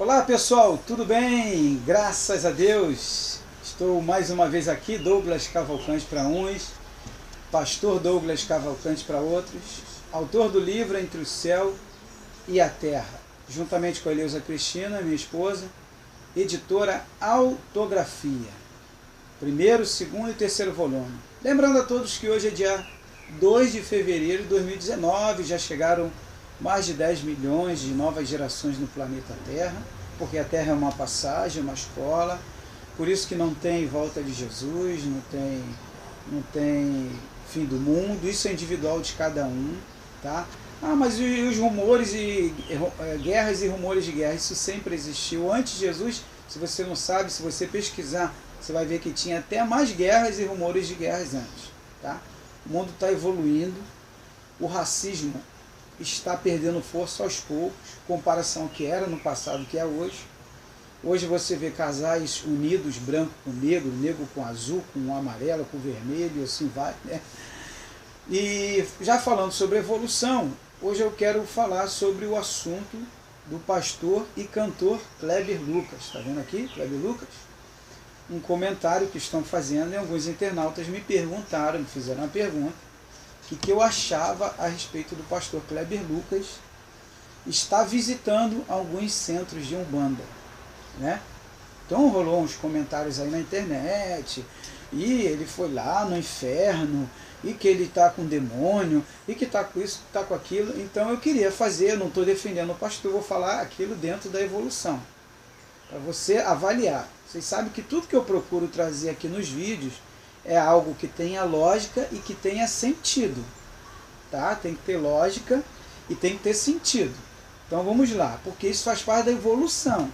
Olá pessoal, tudo bem? Graças a Deus. Estou mais uma vez aqui, Douglas Cavalcante para uns, pastor Douglas Cavalcante para outros, autor do livro Entre o Céu e a Terra, juntamente com a Eleusa Cristina, minha esposa, editora Autografia, primeiro, segundo e terceiro volume. Lembrando a todos que hoje é dia 2 de fevereiro de 2019, já chegaram mais de 10 milhões de novas gerações no planeta Terra, porque a Terra é uma passagem, uma escola, por isso que não tem volta de Jesus, não tem fim do mundo, isso é individual de cada um, tá? Mas e os rumores e guerras e rumores de guerra, isso sempre existiu. Antes de Jesus, se você não sabe, se você pesquisar, você vai ver que tinha até mais guerras e rumores de guerras antes, tá? O mundo está evoluindo, o racismo está perdendo força aos poucos, comparação ao que era no passado, que é hoje. Hoje você vê casais unidos, branco com negro, negro com azul, com amarelo, com vermelho, e assim vai, né? E já falando sobre evolução, hoje eu quero falar sobre o assunto do pastor e cantor Kleber Lucas. Está vendo aqui, Kleber Lucas? Um comentário que estão fazendo, e alguns internautas me perguntaram, me fizeram uma pergunta, que eu achava a respeito do pastor Kleber Lucas estar visitando alguns centros de Umbanda, né? Então rolou uns comentários aí na internet, e ele foi lá no inferno, e que ele está com demônio, e que está com isso, está com aquilo. Então eu queria fazer, eu não estou defendendo o pastor, vou falar aquilo dentro da evolução, para você avaliar. Vocês sabem que tudo que eu procuro trazer aqui nos vídeos é algo que tenha lógica e que tenha sentido, tá? Tem que ter lógica e tem que ter sentido. Então vamos lá, porque isso faz parte da evolução.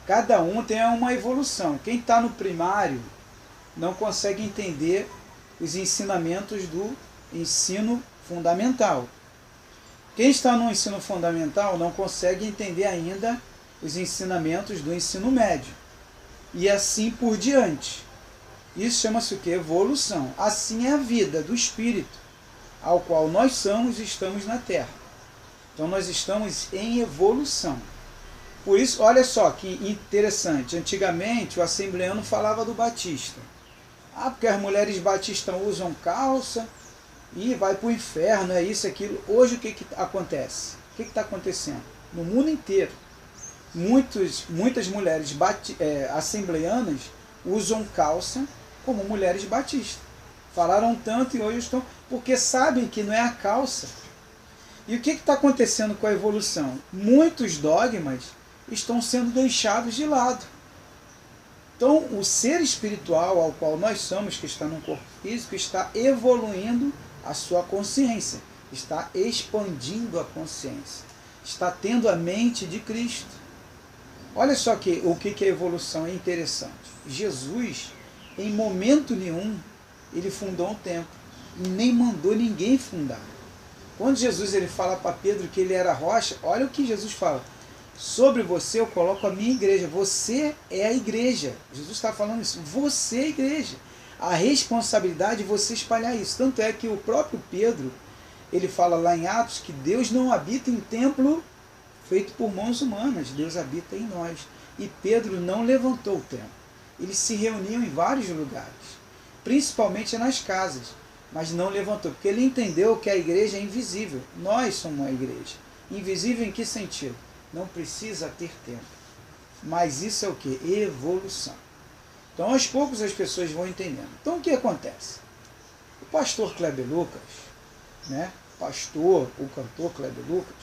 Cada um tem uma evolução. Quem está no primário não consegue entender os ensinamentos do ensino fundamental. Quem está no ensino fundamental não consegue entender ainda os ensinamentos do ensino médio. E assim por diante. Isso chama-se o que? Evolução. Assim é a vida do espírito, ao qual nós somos e estamos na Terra. Então nós estamos em evolução. Por isso, olha só que interessante. Antigamente o assembleano falava do batista. Porque as mulheres batistas usam calça e vai para o inferno, é isso, aquilo. Hoje o que acontece? O que está acontecendo? No mundo inteiro, muitas mulheres assembleanas usam calça como mulheres batistas. Falaram tanto e hoje estão... porque sabem que não é a calça. E o que está acontecendo com a evolução? Muitos dogmas estão sendo deixados de lado. Então, o ser espiritual ao qual nós somos, que está no corpo físico, está evoluindo a sua consciência, está expandindo a consciência, está tendo a mente de Cristo. Olha só o que é evolução, é interessante. Jesus, em momento nenhum, ele fundou um templo, e nem mandou ninguém fundar. Quando Jesus ele fala para Pedro que ele era rocha, olha o que Jesus fala: sobre você eu coloco a minha igreja. Você é a igreja. Jesus está falando isso. Você é a igreja. A responsabilidade de você espalhar isso. Tanto é que o próprio Pedro, ele fala lá em Atos que Deus não habita em templo feito por mãos humanas. Deus habita em nós. E Pedro não levantou o templo. Eles se reuniam em vários lugares, principalmente nas casas, mas não levantou, porque ele entendeu que a igreja é invisível. Nós somos a igreja. Invisível em que sentido? Não precisa ter tempo. Mas isso é o que? Evolução. Então, aos poucos as pessoas vão entendendo. Então, o que acontece? O pastor Kleber Lucas, né? O cantor Kleber Lucas,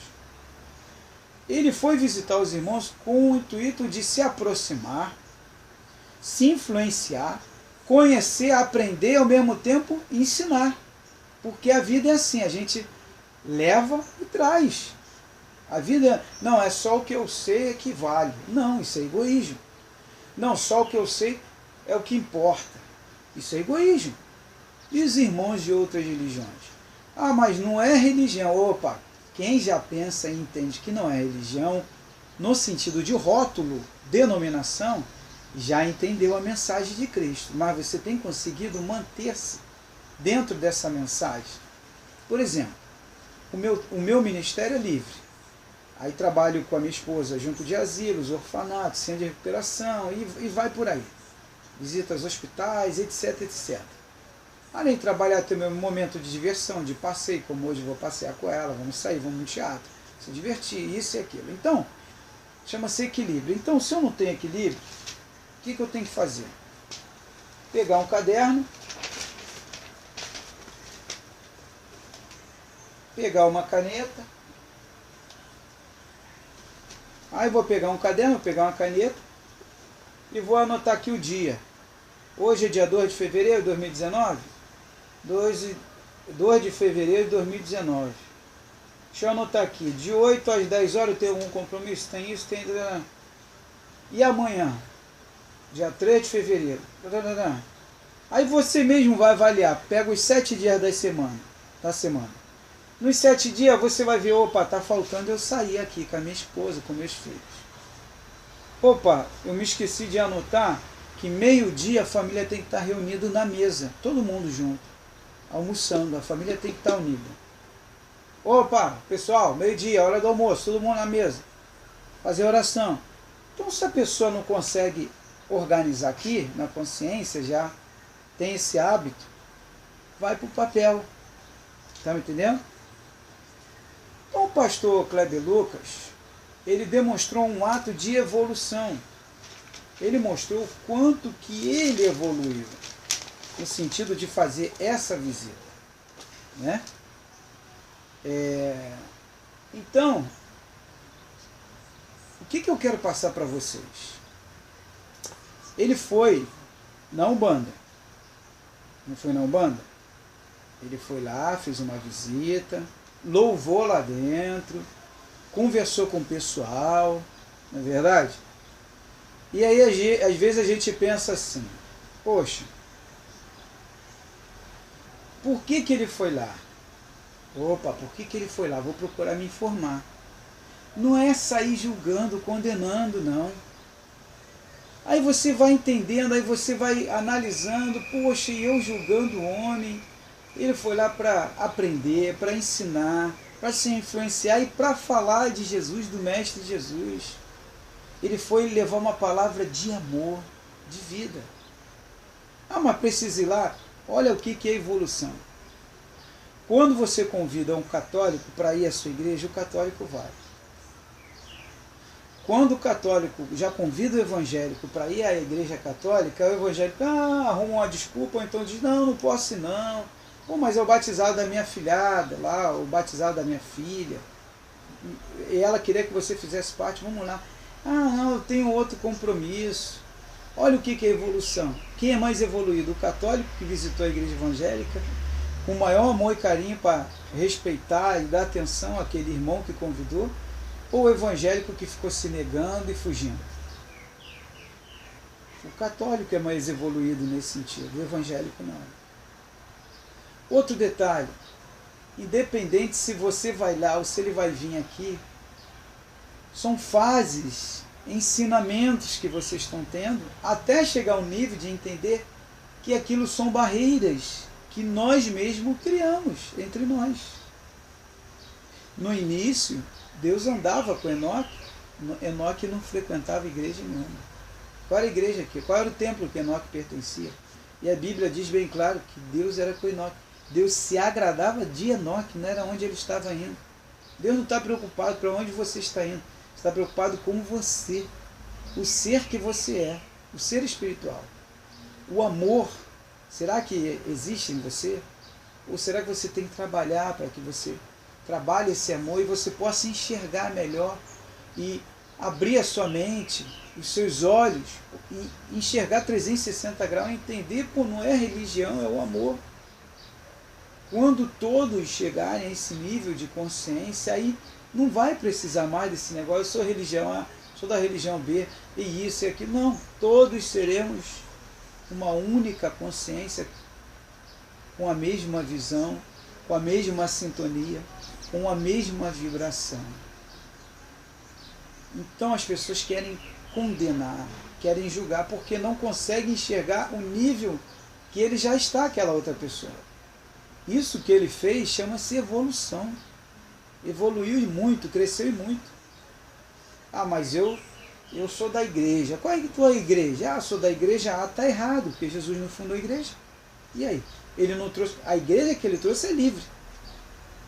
ele foi visitar os irmãos com o intuito de se aproximar, se influenciar, conhecer, aprender, ao mesmo tempo ensinar. Porque a vida é assim, a gente leva e traz. A vida não é só o que eu sei é que vale. Não, isso é egoísmo. Não, só o que eu sei é o que importa. Isso é egoísmo. E os irmãos de outras religiões? Mas não é religião. Opa, quem já pensa e entende que não é religião, no sentido de rótulo, denominação, já entendeu a mensagem de Cristo. Mas você tem conseguido manter-se dentro dessa mensagem? Por exemplo, o meu ministério é livre. Aí trabalho com a minha esposa junto de asilos, orfanatos, centro de recuperação e vai por aí. Visitas hospitais, etc, etc. Além de trabalhar também um momento de diversão, de passeio, como hoje eu vou passear com ela, vamos sair, vamos no teatro, se divertir, isso e aquilo. Então, chama-se equilíbrio. Então, se eu não tenho equilíbrio, o que eu tenho que fazer? Pegar um caderno, pegar uma caneta, aí vou pegar um caderno, vou pegar uma caneta e vou anotar aqui o dia. Hoje é dia 2 de fevereiro de 2019? 2 de fevereiro de 2019. Deixa eu anotar aqui. De 8 às 10 horas eu tenho algum compromisso? Tem isso, tem... E amanhã? Dia 3 de fevereiro. Aí você mesmo vai avaliar. Pega os 7 dias da semana. Nos 7 dias você vai ver, opa, tá faltando eu sair aqui com a minha esposa, com meus filhos. Opa, eu me esqueci de anotar que meio-dia a família tem que estar reunida na mesa, todo mundo junto, almoçando, a família tem que estar unida. Opa, pessoal, meio-dia, hora do almoço, todo mundo na mesa, fazer oração. Então, se a pessoa não consegue organizar aqui, na consciência, já tem esse hábito, vai para o papel. Está me entendendo? Então, o pastor Kleber Lucas, ele demonstrou um ato de evolução. Ele mostrou o quanto que ele evoluiu no sentido de fazer essa visita, né? Então, o que eu quero passar para vocês? Ele foi na Umbanda. Não foi na Umbanda? Ele foi lá, fez uma visita, louvou lá dentro, conversou com o pessoal, não é verdade? E aí, às vezes a gente pensa assim, poxa, por que ele foi lá? Opa, por que ele foi lá? Vou procurar me informar. Não é sair julgando, condenando, não. Aí você vai entendendo, aí você vai analisando, poxa, e eu julgando o homem, ele foi lá para aprender, para ensinar, para se influenciar e para falar de Jesus, do Mestre Jesus. Ele foi levar uma palavra de amor, de vida. Ah, mas precisa ir lá? Olha o que é evolução. Quando você convida um católico para ir à sua igreja, o católico vai. Quando o católico já convida o evangélico para ir à igreja católica, o evangélico arruma uma desculpa, ou então diz, não posso ir não. Pô, mas é o batizado da minha filhada, lá, o batizado da minha filha. E ela queria que você fizesse parte, vamos lá. Não, eu tenho outro compromisso. Olha o que é evolução. Quem é mais evoluído? O católico que visitou a igreja evangélica, com maior amor e carinho para respeitar e dar atenção àquele irmão que convidou, ou o evangélico que ficou se negando e fugindo? O católico é mais evoluído nesse sentido, o evangélico não. Outro detalhe, independente se você vai lá ou se ele vai vir aqui, são fases, ensinamentos que vocês estão tendo, até chegar ao nível de entender que aquilo são barreiras que nós mesmos criamos entre nós. No início, Deus andava com Enoque. Enoque não frequentava igreja nenhuma. Qual era a igreja aqui? Qual era o templo que Enoque pertencia? E a Bíblia diz bem claro que Deus era com Enoque. Deus se agradava de Enoque, não era onde ele estava indo. Deus não está preocupado para onde você está indo. Está preocupado com você, o ser que você é, o ser espiritual. O amor, será que existe em você? Ou será que você tem que trabalhar para que você trabalhe esse amor e você possa enxergar melhor e abrir a sua mente, os seus olhos e enxergar 360 graus e entender que não é religião, é o amor. Quando todos chegarem a esse nível de consciência, aí não vai precisar mais desse negócio, eu sou religião A, sou da religião B, e isso e aquilo. Não, todos seremos uma única consciência, com a mesma visão, com a mesma sintonia, com a mesma vibração. Então as pessoas querem condenar, querem julgar, porque não conseguem enxergar o nível que ele já está, aquela outra pessoa. Isso que ele fez chama-se evolução. Evoluiu e muito, cresceu e muito. Ah, mas eu sou da igreja. Qual é a tua igreja? Ah, sou da igreja A. Está errado, porque Jesus não fundou a igreja. E aí? Ele não trouxe. A igreja que ele trouxe é livre.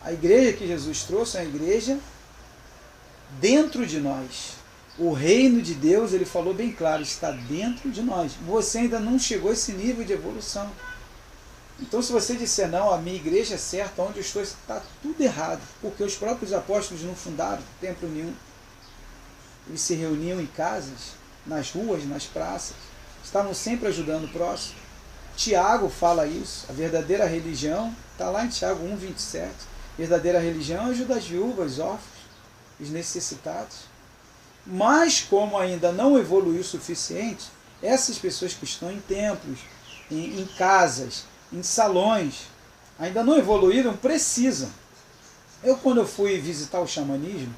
A igreja que Jesus trouxe é uma igreja dentro de nós. O reino de Deus, ele falou bem claro, está dentro de nós. Você ainda não chegou a esse nível de evolução. Então, se você disser, não, a minha igreja é certa, onde eu estou, está tudo errado. Porque os próprios apóstolos não fundaram templo nenhum. Eles se reuniam em casas, nas ruas, nas praças. Estavam sempre ajudando o próximo. Tiago fala isso. A verdadeira religião, está lá em Tiago 1,27. A verdadeira religião ajuda as viúvas, os órfãos, os necessitados. Mas, como ainda não evoluiu o suficiente, essas pessoas que estão em templos, em casas, em salões, ainda não evoluíram, precisam. Quando eu fui visitar o xamanismo,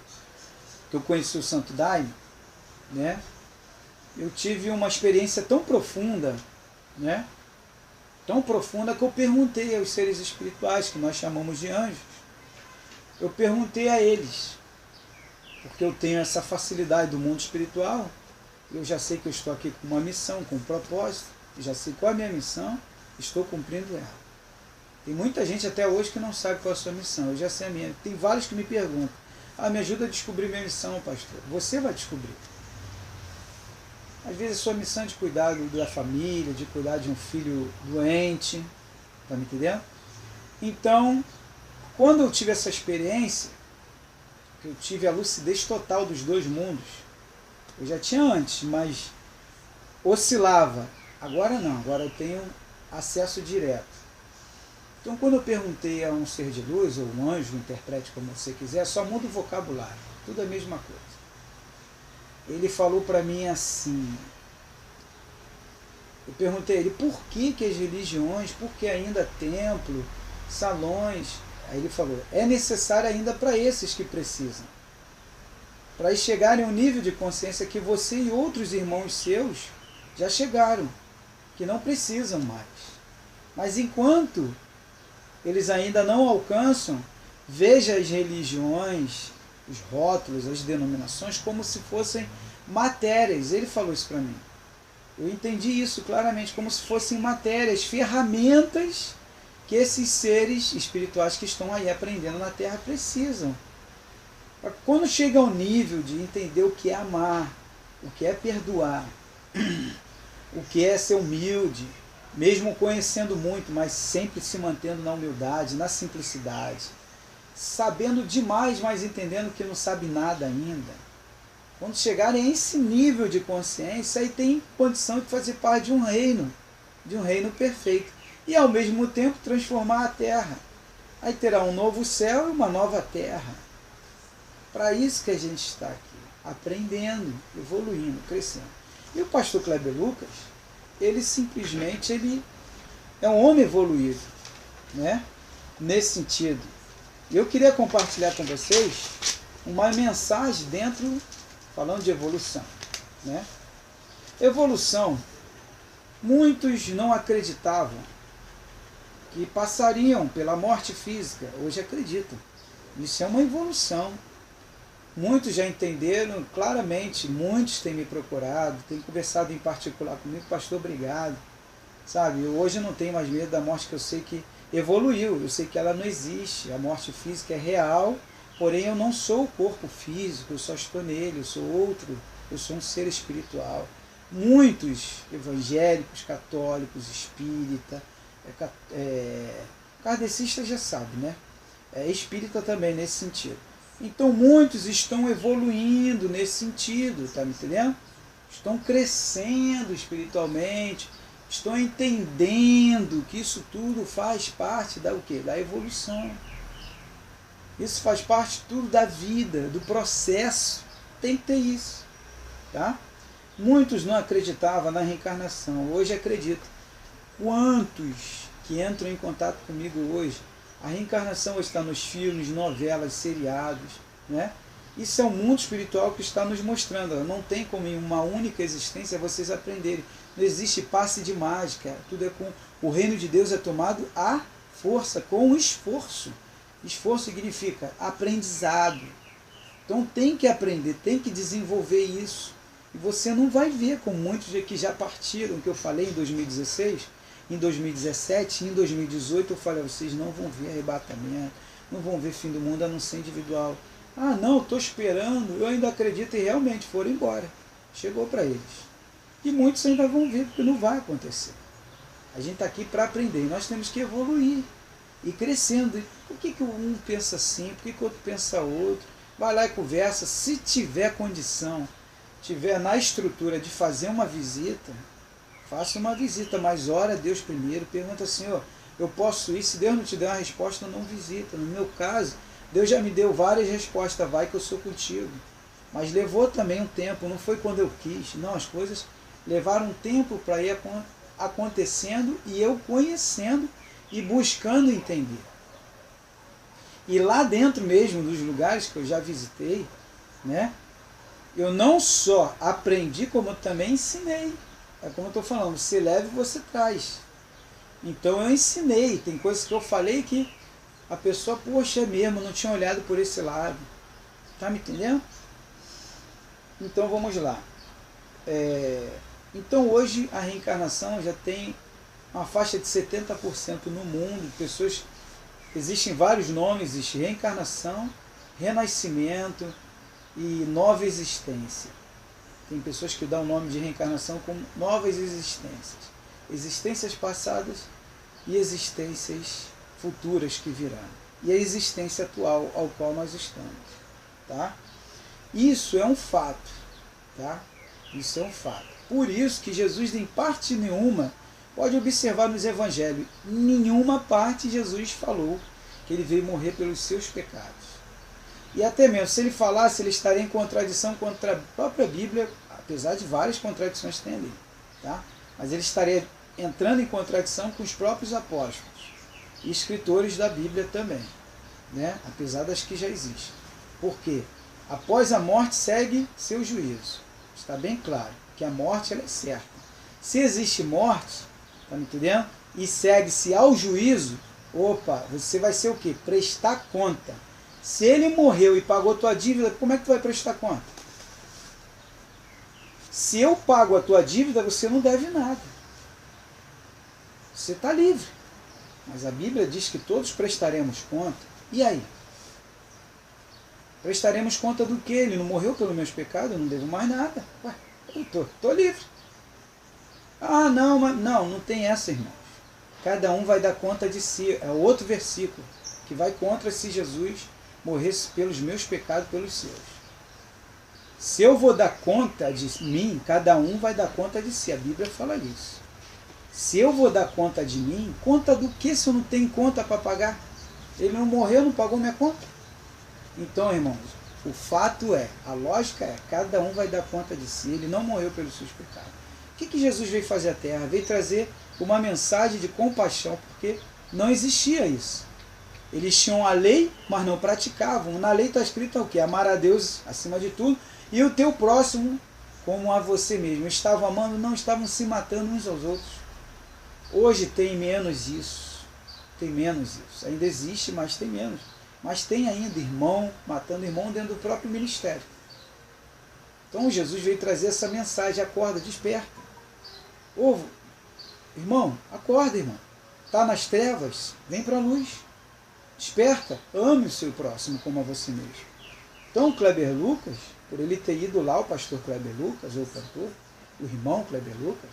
que eu conheci o Santo Daime, né, eu tive uma experiência tão profunda, né, tão profunda que eu perguntei aos seres espirituais, que nós chamamos de anjos, eu perguntei a eles, porque eu tenho essa facilidade do mundo espiritual, eu já sei que eu estou aqui com uma missão, com um propósito, eu já sei qual é a minha missão, estou cumprindo ela. Tem muita gente até hoje que não sabe qual é a sua missão, eu já sei a minha. Tem vários que me perguntam, me ajuda a descobrir minha missão, pastor. Você vai descobrir. Às vezes a sua missão é de cuidar da família, de cuidar de um filho doente, está me entendendo? Então, quando eu tive essa experiência, eu tive a lucidez total dos dois mundos. Eu já tinha antes, mas oscilava. Agora não, agora eu tenho acesso direto. Então, quando eu perguntei a um ser de luz, ou um anjo, interprete como você quiser, só muda o vocabulário, tudo a mesma coisa. Ele falou para mim assim, eu perguntei a ele, por que as religiões, por que ainda templo, salões? Aí ele falou, é necessário ainda para esses que precisam. Para eles chegarem a um nível de consciência que você e outros irmãos seus já chegaram, que não precisam mais. Mas enquanto eles ainda não alcançam, veja as religiões, os rótulos, as denominações, como se fossem matérias. Ele falou isso para mim. Eu entendi isso claramente, como se fossem matérias, ferramentas que esses seres espirituais que estão aí aprendendo na Terra precisam. Quando chega ao nível de entender o que é amar, o que é perdoar, o que é ser humilde, mesmo conhecendo muito, mas sempre se mantendo na humildade, na simplicidade, sabendo demais, mas entendendo que não sabe nada ainda. Quando chegarem a esse nível de consciência, aí tem condição de fazer parte de um reino perfeito. E ao mesmo tempo transformar a Terra. Aí terá um novo céu e uma nova Terra. Para isso que a gente está aqui, aprendendo, evoluindo, crescendo. E o pastor Kleber Lucas, ele simplesmente é um homem evoluído, né? Nesse sentido. E eu queria compartilhar com vocês uma mensagem falando de evolução, né? Evolução, muitos não acreditavam que passariam pela morte física, hoje acreditam. Isso é uma evolução. Muitos já entenderam claramente, muitos têm me procurado, têm conversado em particular comigo, pastor, obrigado. Sabe, eu hoje não tenho mais medo da morte, que eu sei que evoluiu, eu sei que ela não existe, a morte física é real, porém eu não sou o corpo físico, eu só estou nele, eu sou outro, eu sou um ser espiritual. Muitos evangélicos, católicos, espírita, kardecistas já sabe, né? Espírita também nesse sentido. Então muitos estão evoluindo nesse sentido, tá me entendendo? Estão crescendo espiritualmente, estão entendendo que isso tudo faz parte da evolução. Isso faz parte tudo da vida, do processo. Tem que ter isso, tá? Muitos não acreditavam na reencarnação, hoje acreditam. Quantos que entram em contato comigo hoje? A reencarnação hoje está nos filmes, novelas, seriados, né? Isso é um mundo espiritual que está nos mostrando. Não tem como em uma única existência vocês aprenderem. Não existe passe de mágica. Tudo é com o reino de Deus é tomado à força, com o esforço. Esforço significa aprendizado. Então tem que aprender, tem que desenvolver isso. E você não vai ver, como muitos que já partiram, que eu falei em 2016, em 2017, em 2018, eu falei, vocês não vão ver arrebatamento, não vão ver fim do mundo a não ser individual. Ah, não, eu estou esperando, eu ainda acredito e realmente foram embora. Chegou para eles. E muitos ainda vão ver, porque não vai acontecer. A gente está aqui para aprender, e nós temos que evoluir, e crescendo. Por que um pensa assim, por que o outro pensa outro? Vai lá e conversa, se tiver condição, tiver na estrutura de fazer uma visita, faça uma visita, mas ora a Deus primeiro, pergunta, Senhor, eu posso ir? Se Deus não te der uma resposta, não visita. No meu caso, Deus já me deu várias respostas, vai que eu sou contigo. Mas levou também um tempo, não foi quando eu quis. Não, as coisas levaram um tempo para ir acontecendo e eu conhecendo e buscando entender. E lá dentro mesmo, dos lugares que eu já visitei, né, eu não só aprendi, como eu também ensinei. É como eu estou falando, você leva e você traz. Então eu ensinei, tem coisas que eu falei que a pessoa, poxa, é mesmo, não tinha olhado por esse lado. Tá me entendendo? Então vamos lá. Então hoje a reencarnação já tem uma faixa de 70% no mundo. Pessoas, existem vários nomes, existe reencarnação, renascimento e nova existência. Tem pessoas que dão o nome de reencarnação como novas existências. Existências passadas e existências futuras que virão. E a existência atual ao qual nós estamos. Tá? Isso é um fato. Tá? Isso é um fato. Por isso que Jesus, em parte nenhuma, pode observar nos evangelhos, em nenhuma parte Jesus falou que ele veio morrer pelos seus pecados. E até mesmo, se ele falasse, ele estaria em contradição contra a própria Bíblia, apesar de várias contradições que tem ali. Tá? Mas ele estaria entrando em contradição com os próprios apóstolos e escritores da Bíblia também, né? Apesar das que já existem. Por quê? Após a morte segue seu juízo. Está bem claro que a morte ela é certa. Se existe morte, tá me entendendo? E segue-se ao juízo, opa, você vai ser o quê? Prestar conta. Se ele morreu e pagou tua dívida, como é que tu vai prestar conta? Se eu pago a tua dívida, você não deve nada. Você está livre. Mas a Bíblia diz que todos prestaremos conta. E aí? Prestaremos conta do quê? Ele não morreu pelos meus pecados, eu não devo mais nada. Ué, eu estou livre. Ah, não, mas não tem essa, irmãos. Cada um vai dar conta de si. É outro versículo que vai contra se Jesus morresse pelos meus pecados, pelos seus. Se eu vou dar conta de mim, cada um vai dar conta de si. A Bíblia fala isso. Se eu vou dar conta de mim, conta do que se eu não tenho conta para pagar? Ele não morreu, não pagou minha conta? Então, irmãos, o fato é, a lógica é, cada um vai dar conta de si. Ele não morreu pelos seus pecados. O que Jesus veio fazer à Terra? Veio trazer uma mensagem de compaixão, porque não existia isso. Eles tinham a lei, mas não praticavam. Na lei está escrito o quê? Amar a Deus acima de tudo e o teu próximo como a você mesmo. Estavam amando, não estavam se matando uns aos outros. Hoje tem menos isso. Tem menos isso. Ainda existe, mas tem menos. Mas tem ainda irmão matando irmão dentro do próprio ministério. Então Jesus veio trazer essa mensagem. Acorda, desperta. Ô, irmão, acorda, irmão. Está nas trevas, vem para a luz. Desperta, ame o seu próximo como a você mesmo. Então, Kleber Lucas, por ele ter ido lá, o pastor Kleber Lucas, ou o cantor, o irmão Kleber Lucas,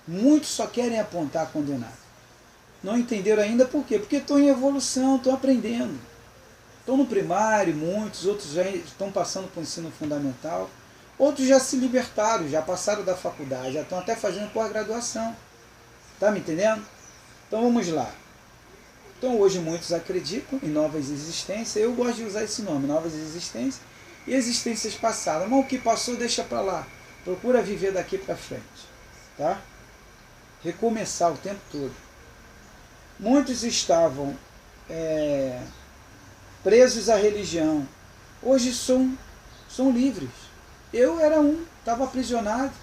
muitos só querem apontar condenado. Não entenderam ainda por quê? Porque estão em evolução, estão aprendendo. Estão no primário, muitos, outros já estão passando para o ensino fundamental, outros já se libertaram, já passaram da faculdade, já estão até fazendo pós-graduação. Está me entendendo? Então vamos lá. Então hoje muitos acreditam em novas existências, eu gosto de usar esse nome, novas existências e existências passadas. Mas o que passou deixa para lá, procura viver daqui para frente. Tá? Recomeçar o tempo todo. Muitos estavam presos à religião, hoje são livres. Eu era estava aprisionado,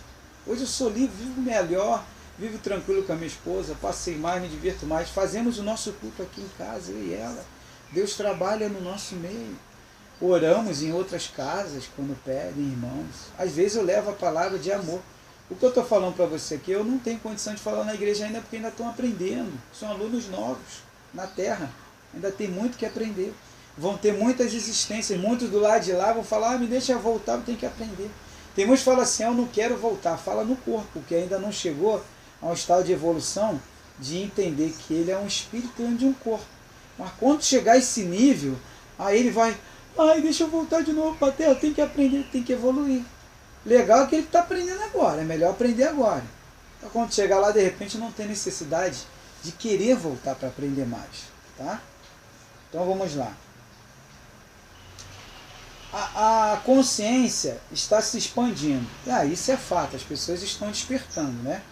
hoje eu sou livre, vivo melhor, vivo tranquilo com a minha esposa, passei mais, me divirto mais, fazemos o nosso culto aqui em casa, eu e ela. Deus trabalha no nosso meio. oramos em outras casas quando pedem, irmãos. Às vezes eu levo a palavra de amor. O que eu estou falando para você aqui, eu não tenho condição de falar na igreja ainda, porque ainda estão aprendendo. São alunos novos na terra. Ainda tem muito que aprender. Vão ter muitas existências. Muitos do lado de lá vão falar, me deixa voltar, eu tenho que aprender. Tem muitos que falam assim, eu não quero voltar. Fala no corpo, que ainda não chegou a um estado de evolução de entender que ele é um espírito dentro de um corpo. Mas quando chegar a esse nível, aí ele vai, deixa eu voltar de novo para a Terra, tem que aprender, tem que evoluir. Legal é que ele está aprendendo agora, é melhor aprender agora. Então quando chegar lá, de repente, não tem necessidade de querer voltar para aprender mais. Tá? Então vamos lá. A consciência está se expandindo. Isso é fato, as pessoas estão despertando, né?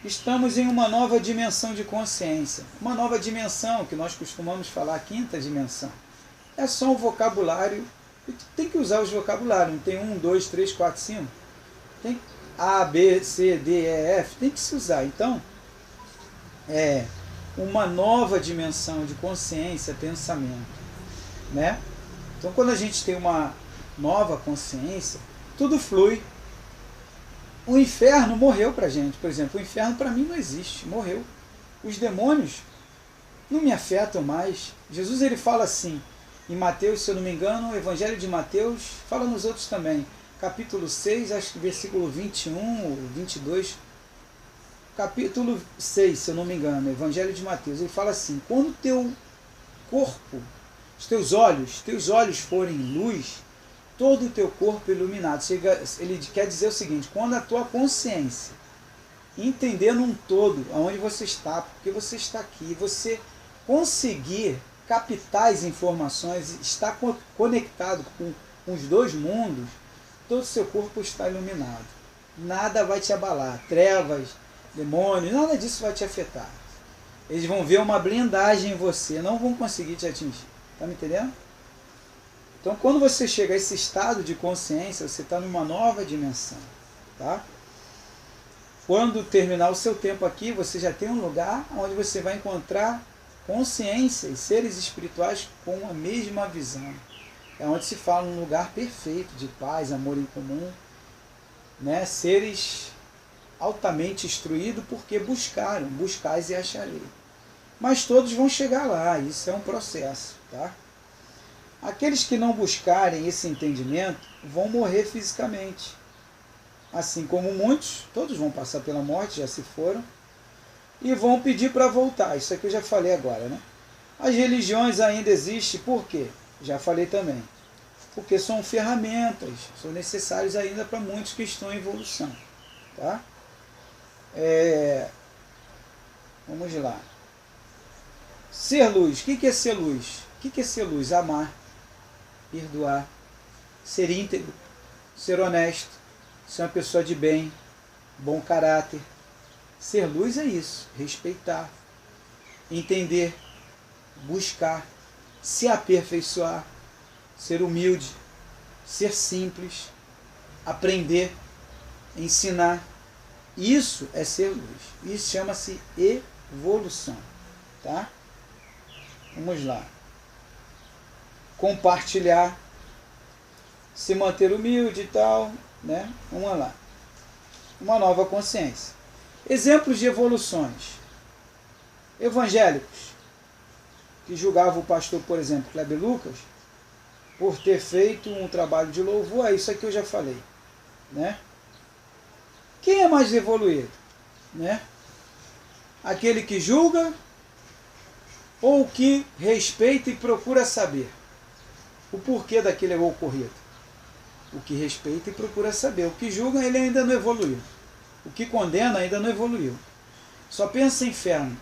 Estamos em uma nova dimensão de consciência. Uma nova dimensão, que nós costumamos falar, a quinta dimensão. É só um vocabulário. Tem que usar os vocabulários. Não tem 1, 2, 3, 4, 5. Tem A, B, C, D, E, F. Tem que se usar. Então, é uma nova dimensão de consciência, pensamento. Né? Então, quando a gente tem uma nova consciência, tudo flui. O inferno morreu para a gente. Por exemplo, o inferno para mim não existe, morreu. Os demônios não me afetam mais. Jesus ele fala assim, em Mateus, se eu não me engano, o Evangelho de Mateus, fala nos outros também, capítulo 6, acho que versículo 21 ou 22, capítulo 6, se eu não me engano, Evangelho de Mateus, ele fala assim, quando teu corpo, os teus olhos forem luz, todo o teu corpo iluminado. Ele quer dizer o seguinte, quando a tua consciência entender num todo aonde você está, porque você está aqui, você conseguir captar as informações, estar conectado com os dois mundos, todo o seu corpo está iluminado. Nada vai te abalar, trevas, demônios, nada disso vai te afetar. Eles vão ver uma blindagem em você, não vão conseguir te atingir. Está me entendendo? Então, quando você chega a esse estado de consciência, você está numa nova dimensão. Tá? Quando terminar o seu tempo aqui, você já tem um lugar onde você vai encontrar consciência e seres espirituais com a mesma visão. É onde se fala um lugar perfeito de paz, amor em comum. Né? Seres altamente instruídos porque buscaram, buscais e acharei. Mas todos vão chegar lá, isso é um processo. Tá? Aqueles que não buscarem esse entendimento vão morrer fisicamente. Assim como muitos, todos vão passar pela morte, já se foram, e vão pedir para voltar. Isso aqui eu já falei agora, né? As religiões ainda existem, por quê? Já falei também. Porque são ferramentas, são necessárias ainda para muitos que estão em evolução. Tá? Vamos lá. Ser luz. O que é ser luz? O que é ser luz? Amar. Perdoar, ser íntegro, ser honesto, ser uma pessoa de bem, bom caráter. Ser luz é isso, respeitar, entender, buscar, se aperfeiçoar, ser humilde, ser simples, aprender, ensinar. Isso é ser luz. Isso chama-se evolução. Tá? Vamos lá. Compartilhar, se manter humilde e tal, né? Vamos lá. Uma nova consciência. Exemplos de evoluções. Evangélicos, que julgavam o pastor, por exemplo, Kleber Lucas, por ter feito um trabalho de louvor, isso aqui eu já falei, né? Quem é mais evoluído, né? Aquele que julga ou que respeita e procura saber o porquê daquele ocorrido? O que respeita e procura saber. O que julga, ele ainda não evoluiu. O que condena ainda não evoluiu. Só pensa em inferno.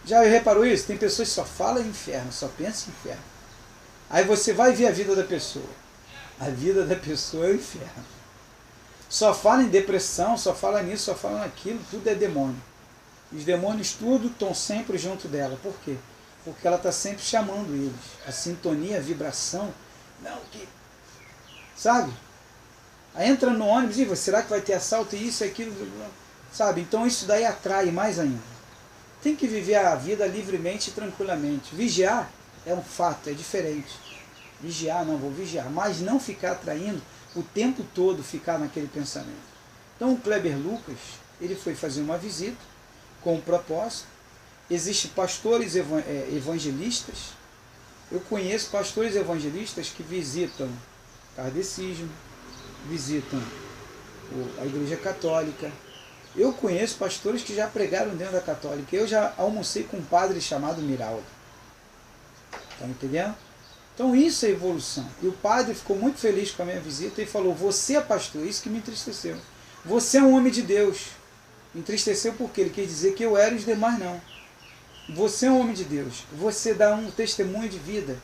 Já reparou isso? Tem pessoas que só falam em inferno, só pensam em inferno. Aí você vai ver a vida da pessoa. A vida da pessoa é o inferno. Só fala em depressão, só fala nisso, só fala naquilo, tudo é demônio. Os demônios tudo estão sempre junto dela. Por quê? Porque ela está sempre chamando eles. A sintonia, a vibração. Não, que... Sabe? Aí entra no ônibus e será que vai ter assalto e isso e aquilo? Sabe? Então isso daí atrai mais ainda. Tem que viver a vida livremente e tranquilamente. Vigiar é um fato, é diferente. Vigiar, não, vou vigiar. Mas não ficar traindo o tempo todo, ficar naquele pensamento. Então o Kleber Lucas, ele foi fazer uma visita com um propósito. Existem pastores evangelistas. Eu conheço pastores evangelistas que visitam kardecismo, visitam a Igreja Católica. Eu conheço pastores que já pregaram dentro da Católica. Eu já almocei com um padre chamado Miraldo. Está entendendo? Então isso é evolução. E o padre ficou muito feliz com a minha visita e falou: você é pastor, isso que me entristeceu. Você é um homem de Deus. Me entristeceu porque ele quer dizer que eu era e os demais não. Você é um homem de Deus. Você dá um testemunho de vida.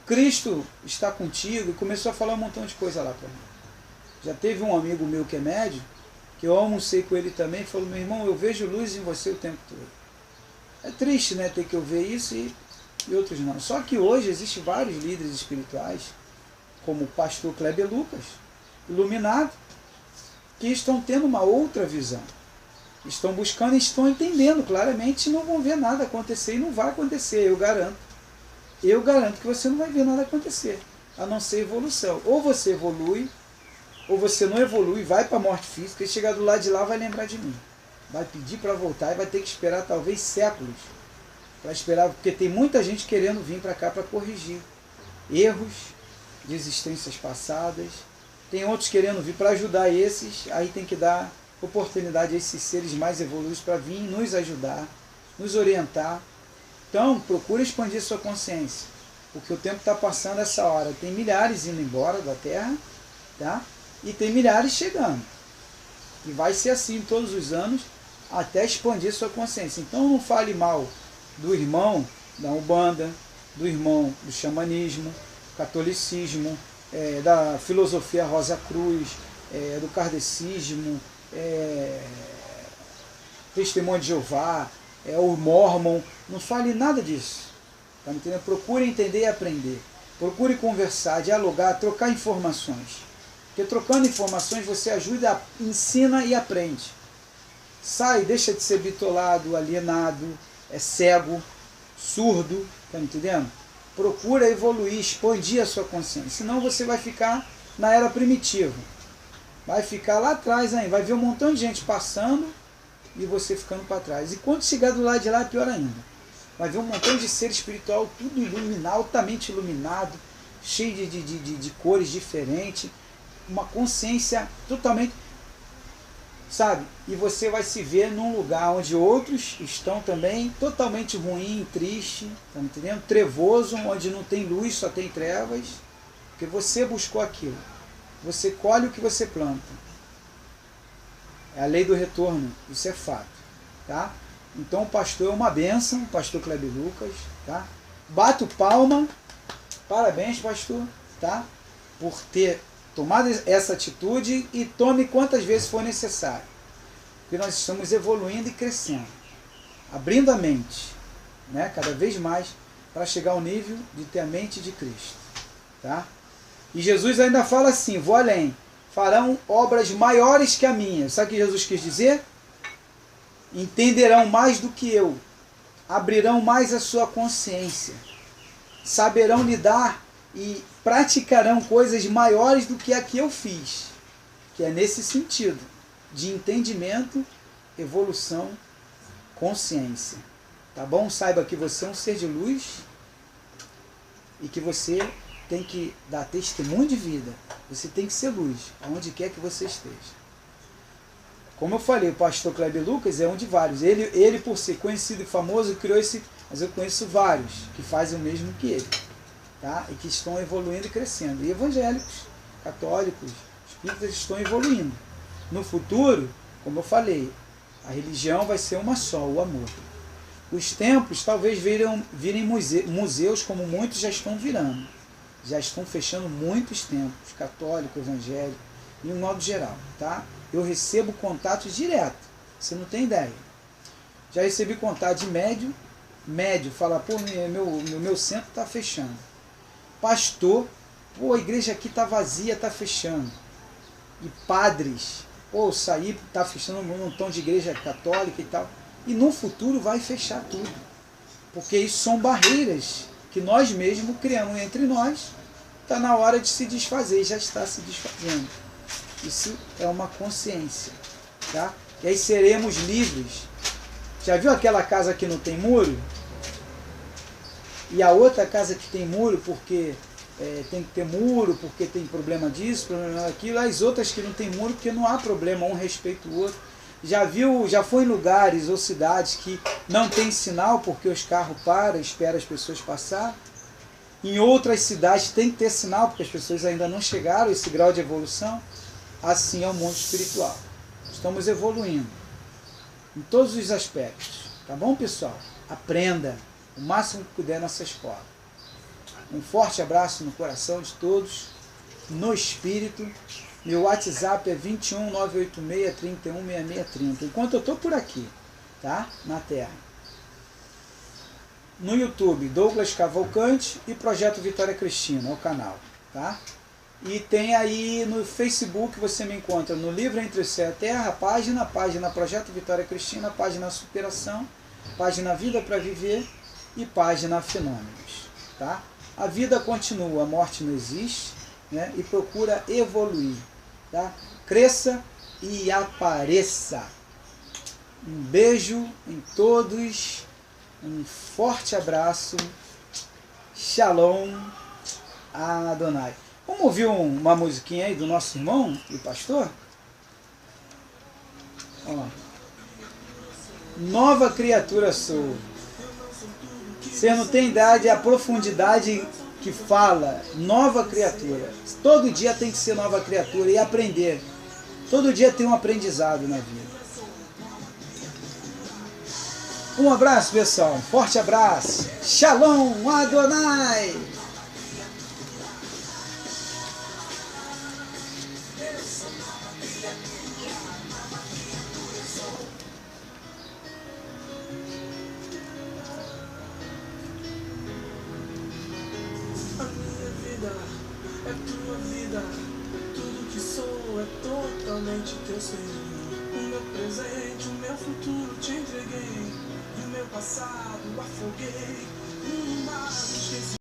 Cristo está contigo. E começou a falar um montão de coisa lá para mim. Já teve um amigo meu que é médium, que eu almocei com ele também, e falou: meu irmão, eu vejo luz em você o tempo todo. É triste, né, ter que eu ver isso e outros não. Só que hoje existem vários líderes espirituais, como o pastor Kleber Lucas, iluminado, que estão tendo uma outra visão. Estão buscando e estão entendendo claramente e não vão ver nada acontecer e não vai acontecer, eu garanto. Eu garanto que você não vai ver nada acontecer, a não ser evolução. Ou você evolui, ou você não evolui, vai para a morte física e chegar do lado de lá vai lembrar de mim. Vai pedir para voltar e vai ter que esperar talvez séculos para esperar, porque tem muita gente querendo vir para cá para corrigir erros de existências passadas. Tem outros querendo vir para ajudar esses, aí tem que dar oportunidade a esses seres mais evoluídos para vir nos ajudar, nos orientar. Então, procure expandir sua consciência, porque o tempo está passando essa hora. Tem milhares indo embora da Terra, tá? E tem milhares chegando. E vai ser assim todos os anos, até expandir sua consciência. Então não fale mal do irmão da Umbanda, do irmão do xamanismo, catolicismo, da filosofia Rosa Cruz, do kardecismo, Testemunho de Jeová, o Mormon. Não fale nada disso. Tá me entendendo? Procure entender e aprender. Procure conversar, dialogar, trocar informações. Porque trocando informações você ajuda, ensina e aprende. Sai, deixa de ser bitolado, alienado, cego, surdo, tá me entendendo? Procura evoluir, expandir a sua consciência. Senão você vai ficar na era primitiva. Vai ficar lá atrás ainda, vai ver um montão de gente passando e você ficando para trás. E quando chegar do lado de lá é pior ainda. Vai ver um montão de ser espiritual, tudo iluminado, altamente iluminado, cheio de cores diferentes, uma consciência totalmente, sabe? E você vai se ver num lugar onde outros estão também totalmente ruim, triste, tá me entendendo? Trevoso, onde não tem luz, só tem trevas, porque você buscou aquilo. Você colhe o que você planta. É a lei do retorno, isso é fato, tá? Então o pastor é uma bênção, o pastor Kleber Lucas, tá? Bato palma, parabéns pastor, tá? Por ter tomado essa atitude e tome quantas vezes for necessário. Porque nós estamos evoluindo e crescendo, abrindo a mente, né? Cada vez mais para chegar ao nível de ter a mente de Cristo, tá? E Jesus ainda fala assim, vou além, farão obras maiores que a minha. Sabe o que Jesus quis dizer? Entenderão mais do que eu, abrirão mais a sua consciência, saberão lidar e praticarão coisas maiores do que a que eu fiz, que é nesse sentido, de entendimento, evolução, consciência. Tá bom? Saiba que você é um ser de luz e que você tem que dar testemunho de vida. Você tem que ser luz, aonde quer que você esteja. Como eu falei, o pastor Kleber Lucas é um de vários. Ele por ser conhecido e famoso, criou esse... Mas eu conheço vários que fazem o mesmo que ele. Tá? E que estão evoluindo e crescendo. E evangélicos, católicos, espíritas estão evoluindo. No futuro, como eu falei, a religião vai ser uma só, o amor. Os templos talvez virem museus, como muitos já estão virando. Já estão fechando muitos templos, católico, evangélico, em um modo geral. Tá? Eu recebo contato direto, você não tem ideia. Já recebi contato de médio fala, pô, meu centro está fechando. Pastor, pô, a igreja aqui está vazia, está fechando. E padres, pô, saí, está fechando um montão de igreja católica e tal. E no futuro vai fechar tudo. Porque isso são barreiras que nós mesmos criamos entre nós está na hora de se desfazer, já está se desfazendo. Isso é uma consciência, tá? E aí seremos livres. Já viu aquela casa que não tem muro? E a outra casa que tem muro porque tem que ter muro, porque tem problema disso, problema daquilo. As outras que não tem muro porque não há problema, um respeita o outro. Já foi em lugares ou cidades que não tem sinal porque os carros param, esperam as pessoas passar. Em outras cidades tem que ter sinal porque as pessoas ainda não chegaram a esse grau de evolução. Assim é o mundo espiritual. Estamos evoluindo em todos os aspectos. Tá bom, pessoal? Aprenda o máximo que puder nessa escola. Um forte abraço no coração de todos, no espírito. Meu WhatsApp é 21 986 31 6630. Enquanto eu estou por aqui, tá? Na Terra. No YouTube, Douglas Cavalcante e Projeto Vitória Cristina, é o canal, tá? E tem aí no Facebook, você me encontra no Livro Entre o Céu e a Terra, página Projeto Vitória Cristina, página Superação, página Vida para Viver e página Fenômenos, tá? A vida continua, a morte não existe, né? E procura evoluir, tá? Cresça e apareça. Um beijo em todos, um forte abraço, Shalom Adonai. Vamos ouvir uma musiquinha aí do nosso irmão e pastor? Ó. Nova criatura sou. Você não tem idade, a profundidade que fala, nova criatura. Todo dia tem que ser nova criatura e aprender. Todo dia tem um aprendizado na vida. Um abraço, pessoal. Um forte abraço. Shalom Adonai. É tua vida, tudo que sou é totalmente teu, Senhor. O meu presente, o meu futuro te entreguei, e o meu passado afoguei no mar, esqueci.